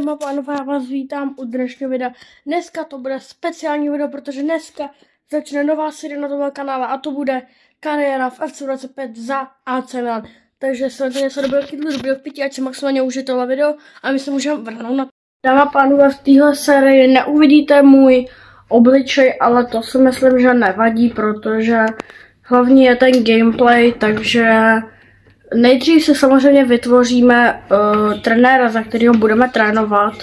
Dámy a pánové, já vás vítám u dnešního videa. Dneska to bude speciální video, protože dneska začne nová série na tomhle kanále a to bude kariéra v FC 25 za AC Milan. Takže sledujte něco dobrého v pití, ať se maximálně užijete tohle video a my se můžeme vrhnout na to. Dámy a pánové, v téhle sérii neuvidíte můj obličej, ale to si myslím, že nevadí, protože hlavní je ten gameplay, takže nejdřív se samozřejmě vytvoříme trenéra, za kterého budeme trénovat.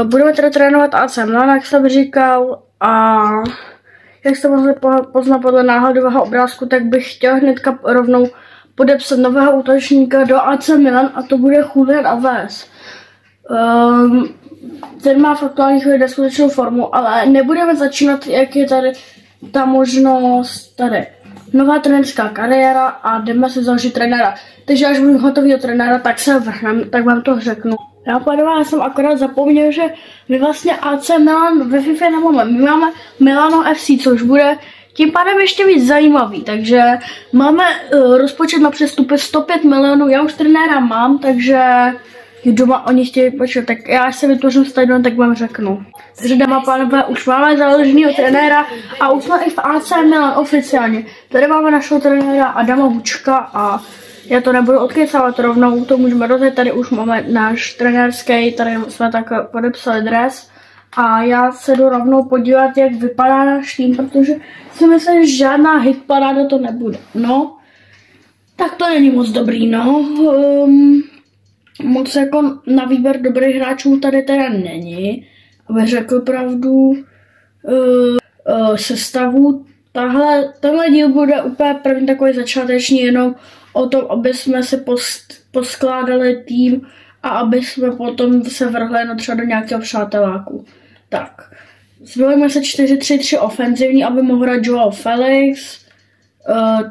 Budeme teda trénovat AC Milan, jak jsem říkal, a jak jste mohli poznat podle náhledového obrázku, tak bych chtěl hnedka rovnou podepsat nového útočníka do AC Milan a to bude Julian Alvarez. Ten má v aktuální chvíli neskutečnou formu, ale nebudeme začínat, jak je tady ta možnost tady. Nová trenérská kariéra a jdeme si založit trenéra. Takže až budu hotovýho trenéra, tak se vrhneme, tak vám to řeknu. Já jsem akorát zapomněl, že my vlastně AC Milan ve FIFA nemáme. My máme Milano FC, což bude tím pádem ještě víc zajímavý. Takže máme rozpočet na přestupy 105 milionů, já už trenéra mám, takže doma oni chtějí počít, tak já se vytvořím stadion, tak vám řeknu. Takže dámy a pánové, už máme založeného trenéra a už jsme i v AC Milan oficiálně. Tady máme našeho trenéra Adama Vučka a já to nebudu odkysávat rovnou, to můžeme rozjet. Tady už máme náš trenérský, tady jsme tak podepsali dres a já se jdu rovnou podívat, jak vypadá náš tým, protože si myslím, že žádná hitparáda to nebude. No, tak to není moc dobrý, no. Moc jako na výběr dobrých hráčů tady teda není, aby řekl pravdu. Sestavu. Tenhle díl bude úplně první takový začáteční, jenom o tom, aby jsme si poskládali tým a aby jsme potom se vrhli no třeba do nějakého přáteláku. Tak, zvolíme se 4-3-3 ofenzivní, aby mohl hrát Joao Felix.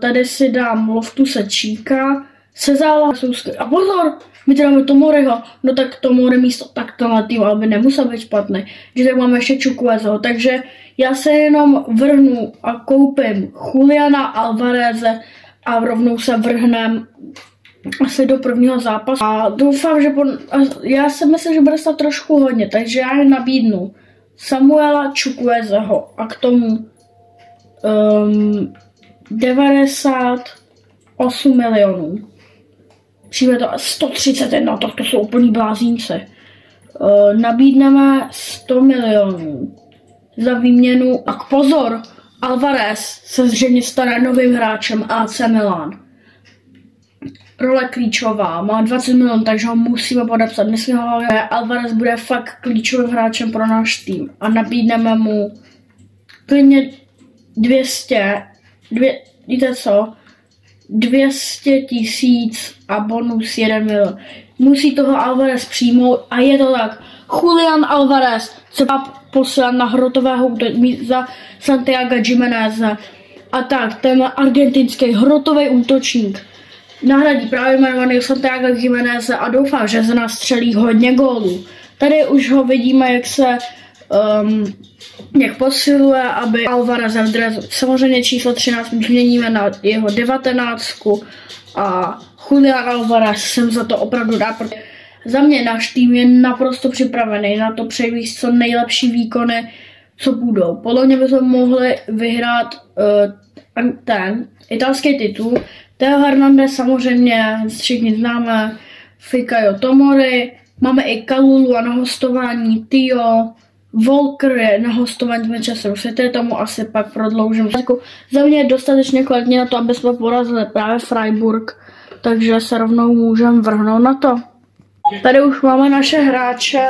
Tady si dám Loftuse Číka, Sezála a pozor! My tady máme Tomoryho, no tak Tomory místo takto tým, aby nemusel být špatný. Že tak máme ještě Čukuezeho, takže já se jenom vrhnu a koupím Juliana Alvareze a rovnou se vrhnem asi do prvního zápasu. A doufám, že já si myslím, že bude stát trošku hodně, takže já je nabídnu Samuela Čukuezeho a k tomu 98 milionů. Přijme to 131, tak to jsou úplný blázínce. Nabídneme 100 milionů za výměnu. A pozor, Alvarez se zřejmě stane novým hráčem AC Milan. Role klíčová, má 20 milionů, takže ho musíme podepsat. Myslím, že Alvarez bude fakt klíčovým hráčem pro náš tým. A nabídneme mu klidně 200 tisíc a bonus 1 milion. Musí toho Alvarez přijmout a je to tak. Julian Alvarez se posílat na hrotového útočníka za Santiago Jiméneze. A tak, ten argentinský hrotový útočník nahradí právě jmenovaný Santiago Jiméneze a doufám, že za nás střelí hodně gólů. Tady už ho vidíme, jak se jak posiluje, aby Alvarez v dresu. Samozřejmě číslo 13 změníme na jeho 19 a Julian Alvarez jsem za to opravdu dá, protože za mě náš tým je naprosto připravený na to přejít co nejlepší výkony, co budou. Podle mě bychom mohli vyhrát ten italský titul. Theo Hernandez samozřejmě všichni známe, Fikayo Tomori, máme i Kalulu a na hostování Tio, Walker je na hostování z Manchesteru City, tomu asi pak prodloužím. Za mě je dostatečně kvalitní na to, aby jsme porazili právě Freiburg, takže se rovnou můžeme vrhnout na to. Tady už máme naše hráče,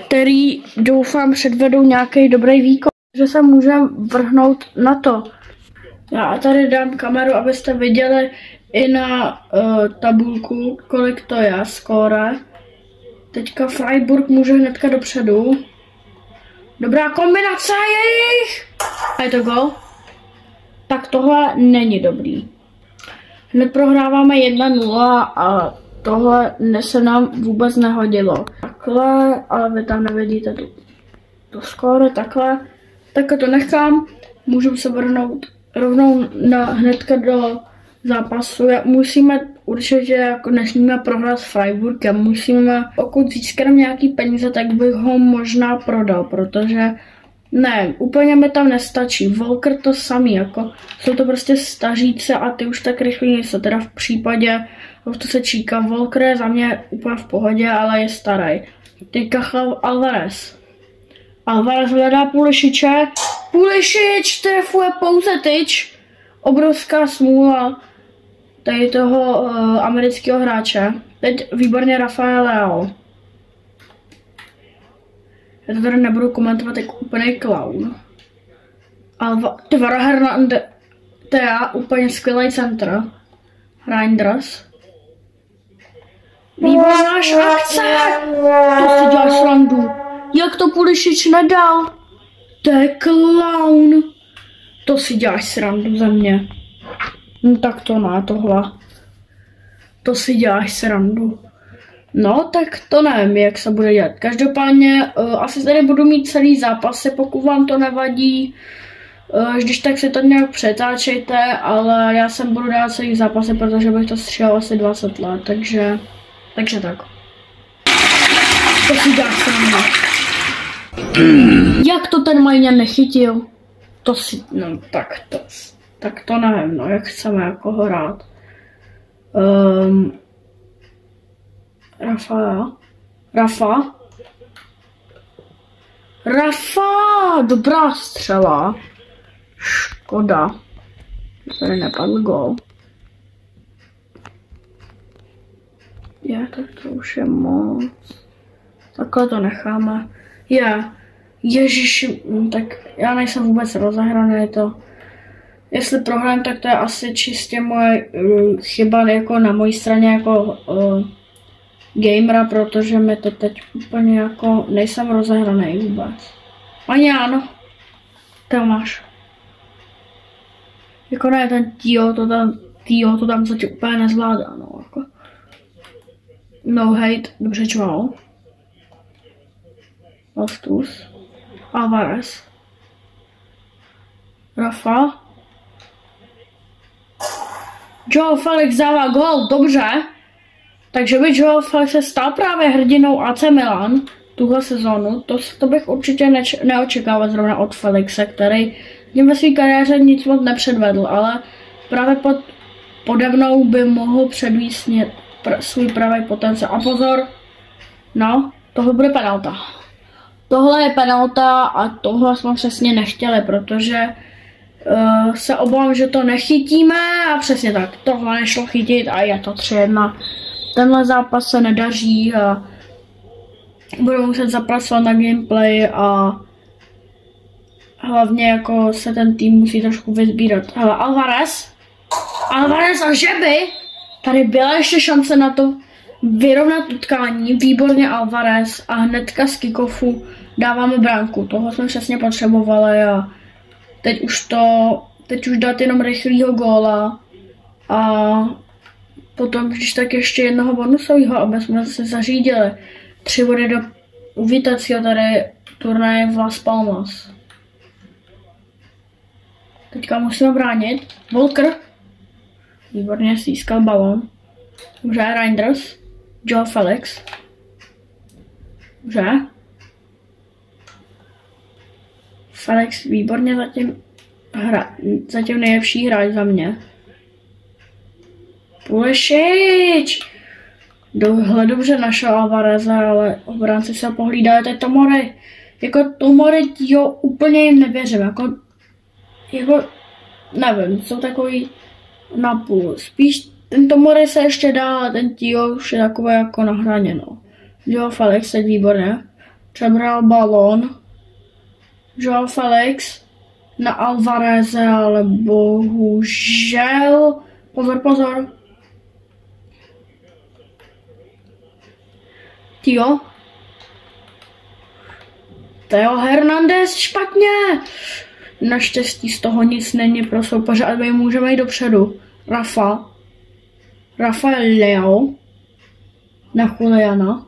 který doufám předvedou nějaký dobrý výkon, že se můžeme vrhnout na to. Já tady dám kameru, abyste viděli i na tabulku, kolik to je skóre. Teďka Freiburg může hnedka dopředu. Dobrá kombinace jejich! A je to gol? Tak tohle není dobrý. Hned prohráváme 1-0 a tohle se nám vůbec nehodilo. Takhle, ale vy tam nevidíte to skóre, takhle. Takhle to nechám. Můžu se vrhnout rovnou hnedka do zápasu. Musíme určitě, jako nesmíme prohrát s Freiburgem, musíme, pokud získám nějaký peníze, tak bych ho možná prodal, protože ne, úplně mi tam nestačí. Volker to samý, jako jsou to prostě staříce a ty už tak rychle nejsou, teda v případě, to se číká, Volker je za mě úplně v pohodě, ale je starý. Teďka Alvarez. Alvarez hledá Pulišiče. Pulišič trefuje pouze tyč. Obrovská smůla tady toho amerického hráče. Teď výborně Rafael Leao. Já to tady nebudu komentovat jako úplný clown. Tvara Hernandez. To je úplně skvělý centr. Reinders. Výborná akce! To si děláš srandu. Jak to Pulišič nedal? To je clown. To si děláš srandu ze mě. No tak to ne, tohle. To si děláš srandu. No, tak to nevím, jak se bude dělat. Každopádně asi tady budu mít celý zápasy, pokud vám to nevadí. Když tak si to nějak přetáčejte, ale já sem budu dát celý zápasy, protože bych to stříhal asi 20 let, takže tak. To si děláš srandu. Jak to ten Majňan nechytil? To si, no tak to nevím, no, jak chceme jako hrát. Rafa, dobrá střela. Škoda. Tady nepadl gól. Tak to už je moc. Takhle to necháme. Ježiši, tak já nejsem vůbec rozehraný to. Jestli prohrám, tak to je asi čistě moje chyba jako na mojí straně jako gamera, protože mi to teď úplně jako nejsem rozehraný vůbec. Ani ano. To máš. Jako ne, ten Tio to tam zatím úplně nezvládá, no jako. No hate, dobře čval. Loftus. Alvarez. Rafa. Joao Felix dává gól, dobře. Takže by Joao Felix se stal právě hrdinou AC Milan tuhle sezonu. To bych určitě neočekával zrovna od Felixe, který tím ve své kariéře nic moc nepředvedl, ale právě pode mnou by mohl předvíst svůj pravý potenciál. A pozor, no, tohle bude penalta. Tohle je penalta a tohle jsme přesně nechtěli, protože se obávám, že to nechytíme a přesně tak, tohle nešlo chytit a je to 3-1. Tenhle zápas se nedaří a budu muset zapracovat na gameplay a hlavně jako se ten tým musí trošku vyzbírat. Hele, Alvarez a žeby! Tady byla ještě šance na to vyrovnat utkání, výborně Alvarez a hnedka z kickofu dáváme branku. Tohle jsme přesně potřebovali a teď už dát jenom rychlýho góla a potom, když tak ještě jednoho bonusového, aby jsme se zařídili 3 body do uvítacího tady turnaje v Las Palmas. Teďka musíme bránit. Volker. Výborně získal balon. Dobře, Reinders. Joao Felix. Dobře. Felix výborně zatím nejlepší hráč za mě. Pulišič! Dobře našel Alvareza, ale obránci se pohlídali teď Tomori. Jako Tomori, jo, úplně jim nevěřím. Jako nevím, jsou takový napůl. Spíš ten Tomori se ještě dá, ale ten Tio už je takové jako na hraně, no. Joao Felix teď výborně. Přebral balon. Joao Felix na Alvareze, ale bohužel. Pozor. Tio Hernandez špatně. Naštěstí z toho nic není pro soupeře, ale my můžeme jít dopředu. Rafael Leao na Juliana.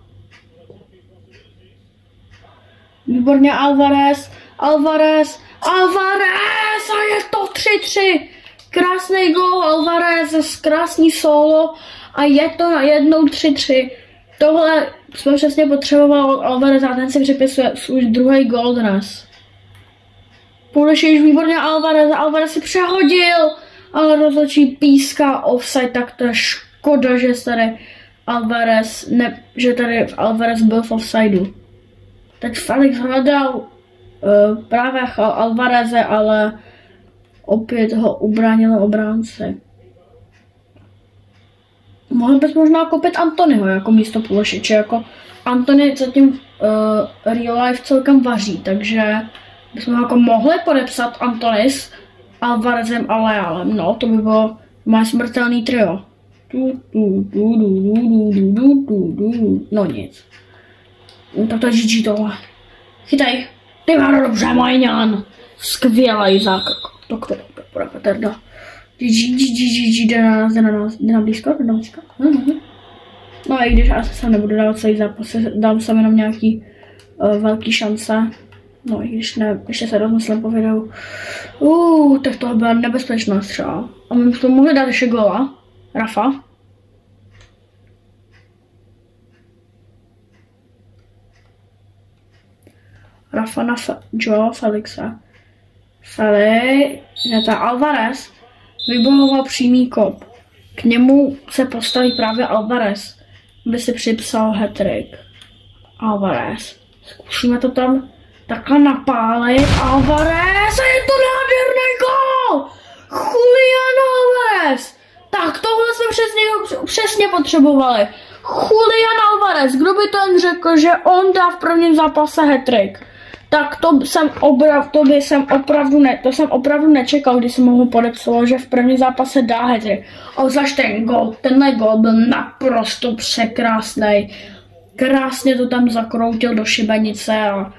Výborně Alvarez a je to 3-3. krásný gól Alvarez, krásný solo a je to na 1-3-3. Tohle jsme přesně potřeboval Alvarez a ten si připisuje svůj druhý gól dnes. Půleš výborně Alvarez si přehodil, ale rozhodčí píská offside, tak to je škoda, že tady Alvarez byl v offsideu. Teď Felix hledal právě Alvareze, ale opět ho ubránil obránce. Mohl bys možná koupit Antonyho jako místo Pulisiče, jako Antony zatím real life celkem vaří, takže bychom jako mohli podepsat Antony s Alvarezem a Lealem, no to by bylo moje smrtelný trio. No nic. Tak to je GG tohle. Chytaj. Ty má dobře, Majňan. Skvělý zákrok. To bude Peterda. GG, jde na blízko. No a i když asi se nebudu dávat celý zápas, dám sem jenom nějaký velký šance. No i když ne, ještě se rozmyslím po videu. Tak tohle byla nebezpečná střela. A my jsme mohli dát ještě góla. Rafa. Na Joao Felixa. Alvarez vybojoval přímý kop. K němu se postaví právě Alvarez, aby si připsal hat-trick. Alvarez. Zkusíme to tam takhle napálit. Alvarez a je to nádherný gól! Julián Alvarez! Tak tohle jsme přesně potřebovali. Julián Alvarez, kdo by to jen řekl, že on dá v prvním zápase hat-trick. Tak to jsem opravdu nečekal, když jsem mu podepsal, že v prvním zápase dá hat-trick. Obzvlášť tenhle gól byl naprosto překrásný. Krásně to tam zakroutil do šibenice a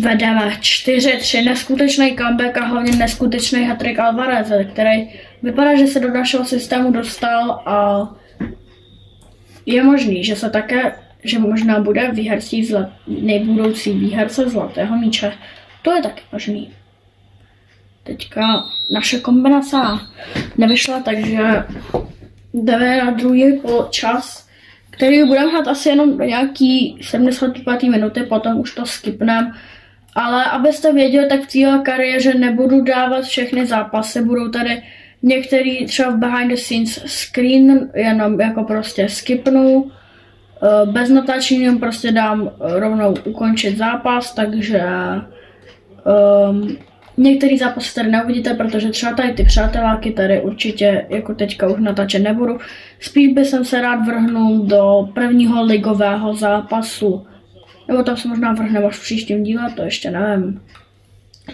vedeme 4-3, neskutečný comeback a hlavně neskutečný hat-trick Alvareze, který vypadá, že se do našeho systému dostal a je možný, že možná bude nejbudoucí výherce zlatého míče. To je taky možný. Teďka naše kombinace nevyšla, takže jdeme na druhý čas, který budeme hrát asi jenom do nějaký 75. minuty, potom už to skipneme. Ale abyste věděli, tak v téhle kariéře nebudu dávat všechny zápasy, budou tady některý třeba v behind the scenes screen, jenom jako prostě skipnu. Bez natáčení jenom prostě dám rovnou ukončit zápas, takže některý zápasy tady neuvidíte, protože třeba tady ty přáteláky tady určitě jako teďka už natáčet nebudu. Spíš by jsem se rád vrhnul do prvního ligového zápasu. Nebo tam se možná vrhneme až v příštím díle, to ještě nevím.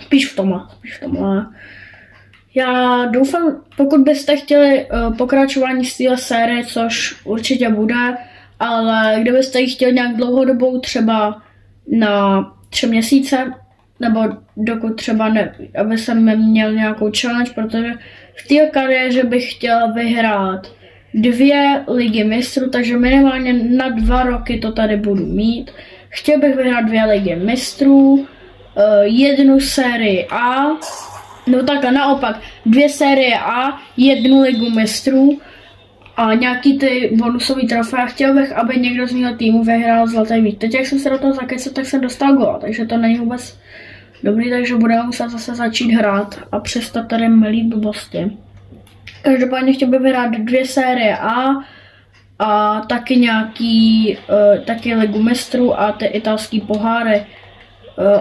Spíš v tomhle. Já doufám, pokud byste chtěli pokračování z téhle série, což určitě bude, ale kdybyste ji chtěli nějak dlouhodobou, třeba na 3 měsíce, nebo dokud třeba aby jsem měl nějakou challenge, protože v té kariéře bych chtěla vyhrát 2 ligy mistrů, takže minimálně na 2 roky to tady budu mít. Chtěl bych vyhrát 2 ligy mistrů, 1 sérii A, no takhle naopak, 2 série A, 1 ligu mistrů a nějaký ty bonusový trofeje. Chtěl bych, aby někdo z mého týmu vyhrál zlatý míč. Teď jak jsem se do toho zakecal, tak jsem dostal gól, takže to není vůbec dobrý, takže budeme muset zase začít hrát a přestat tady milít blbosti. Každopádně chtěl bych vyhrát 2 série a taky nějaký taky ligu mistrů a ty italský poháry.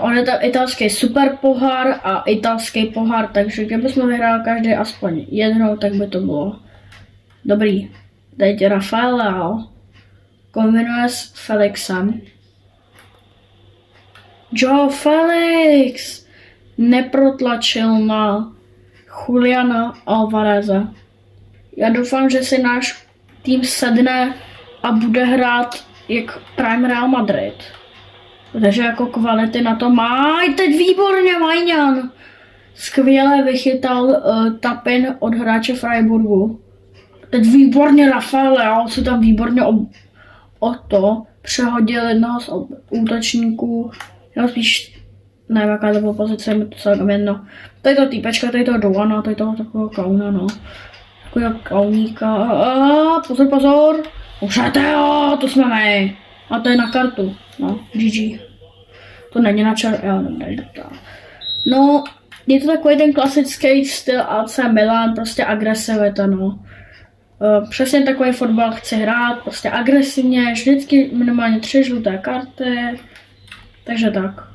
On je tam italský super pohár a italský pohár, takže kdybychom vyhráli každý aspoň jednou, tak by to bylo dobrý. Teď Rafael Leao kombinuje s Felixem. Joao Felix neprotlačil na Juliana Alvareze. Já doufám, že si náš tým sedne a bude hrát jak Prime Real Madrid. Takže jako kvality na to má. Teď výborně Majňan. Skvěle vychytal tapin od hráče Freiburgu. Teď výborně Rafael Leao si tam výborně o to přehodil jednoho z útočníků. Nebo spíš nevím, jaká to byla pozice, mi to celkem jedno. Tady to týpečka, tady to Douana, tady to takového klauna, no. Takového klauníka. Pozor, pozor. Užete, jo, to jsme my. A to je na kartu, no, GG. To není na jo, no, je to takový ten klasický styl AC Milan, prostě agresivita, no. Přesně takový fotbal chci hrát, prostě agresivně, vždycky minimálně 3 žluté karty, takže tak.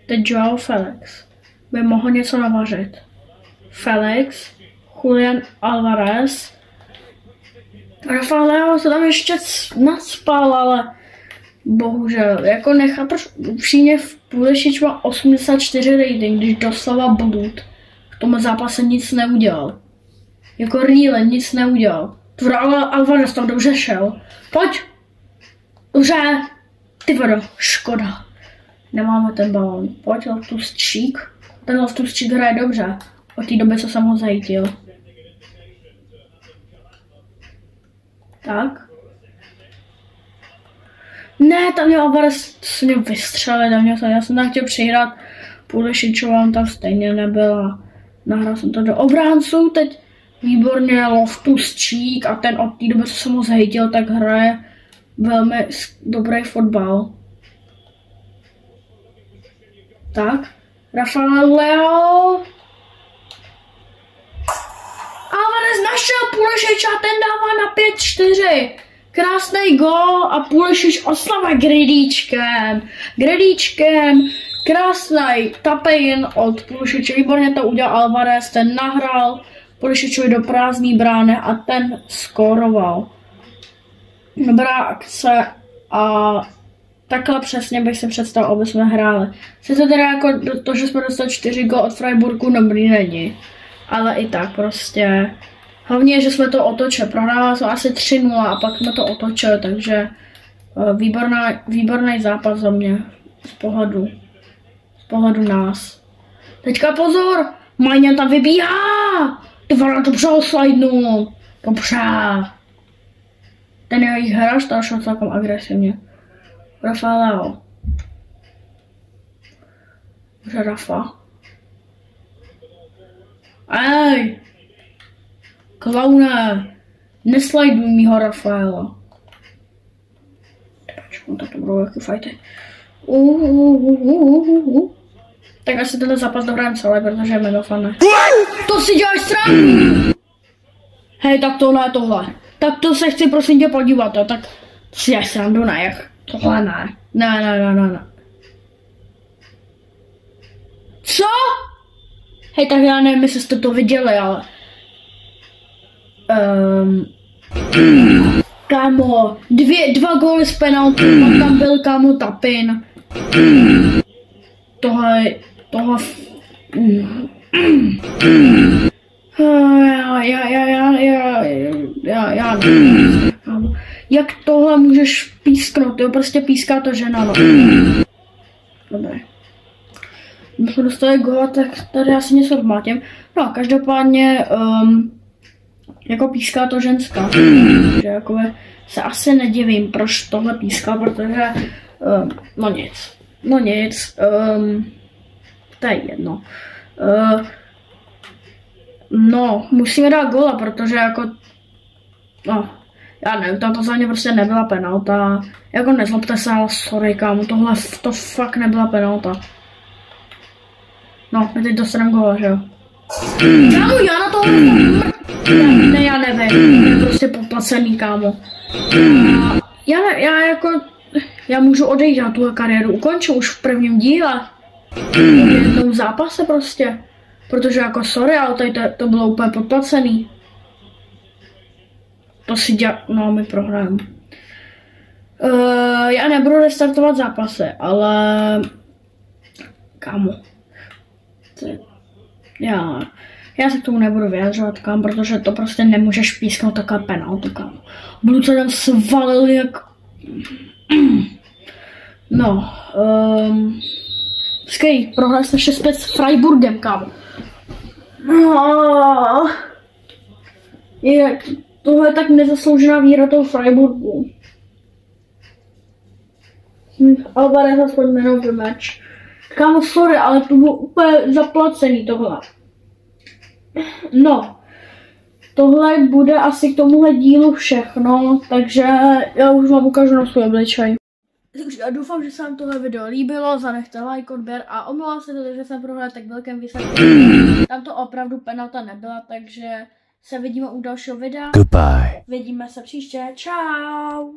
Teď Joao Felix by mohl něco navařit. Felix, Julian Alvarez, Rafael Leao se tam ještě nadspal, ale bohužel, jako nechápeš, upřímně v Pulisic má 84 rating, když doslova Blut v tom zápase nic neudělal. Jako really nic neudělal. Tvrdá Alvarez tam dobře šel. Pojď! Dobře! Ty vodo, škoda. Nemáme ten balón. Pojď, Loftus-Cheek. Ten Loftus-Cheek hraje dobře. Od té doby, co jsem ho zajítil. Tak. Ne, tam měl Alvarez, se mě vystřelit, já jsem tam chtěl přihrát Pulisičová, tam stejně nebyla. Nahrál jsem to do obránců, teď výborně Loftus-Cheek a ten od té doby, co jsem ho zahytil, tak hraje velmi dobrý fotbal. Tak, Rafael Leao. Alvarez našel Pulisič a ten dává na 5-4. Krásný gól a Pulisič oslava Gredíčkem. Krásný tap-in od Pulisiče. Výborně to udělal Alvarez, ten nahrál Pulisičovi do prázdné brány a ten skóroval. Dobrá akce a takhle přesně bych si představil, aby jsme hráli. Sice teda jako to, že jsme dostali 4 gól od Freiburgu, dobrý není. Ale i tak prostě. Hlavně, že jsme to otočili. Prohrávali jsme asi 3-0 a pak jsme to otočili, takže výborný zápas za mě. Z pohledu nás. Teďka pozor! Majňan tam vybíhá! Ty vole, dobře ho slidnul. Dobře. Ten jejich hráč tam šel celkem agresivně. Rafael Leao. Dobře, Rafa. Ej! Klaune! Neslajduj mýho Rafaela. Tak to budou jaký fajty. Tak asi tenhle zápas dohrám celý, protože je mega fun. To si děláš srandu! Hej, tak tohle je tohle. Tak to se chci prosím tě podívat, tak si děláš srandu, ne? Jak? Tohle ne. Ne. Co? Hej, tak já nevím, jestli jste to viděli, ale... Kámo, dva góly z penalty, pak tam byl kámo tap-in. Tohle... Já nevím. Jak tohle můžeš písknout, jo, prostě píská to žena, no. Dobré. Když jsme dostali góla, tak tady asi něco odmátím. No, každopádně, jako píská to ženská. Takže jakoby se asi nedivím, proč tohle píská, protože, no nic, to je jedno. No, musíme dát góla, protože jako, no, já nevím, to za mě prostě nebyla penalta. Jako nezlobte se, ale sorry kámo, to fakt nebyla penalta. No, my teď dostaneme góla, že jo? Kámo, já na to... Ne, já nevím, je prostě poplacený, kámo. Já můžu odejít na tuhle kariéru, ukončil už v prvním díle. V jednom zápase prostě. Protože jako sorry, ale tady to bylo úplně podplacený. To si no, my prohrajeme. Já nebudu restartovat zápasy, ale... Kámo. Já se k tomu nebudu vyjadřovat, kámo, protože to prostě nemůžeš písknout takhle penaltu, kámo. Budu se tam svalil jak... No, skvělý, prohrál jsem 6-5 s Freiburgem, kámo. No, tohle je tak nezasloužená výhra toho Freiburgu. Alvarez aspoň man of the match. Kámo, sorry, ale to bylo úplně zaplacený tohle. No, tohle bude asi k tomuhle dílu všechno, takže já už vám ukážu na svůj obličej. Takže já doufám, že se vám tohle video líbilo, zanechte like, odběr a omlouvám se to, že jsem prohrál tak velkém výsledku. Tam to opravdu penalta nebyla, takže se vidíme u dalšího videa. Goodbye. Vidíme se příště, čau!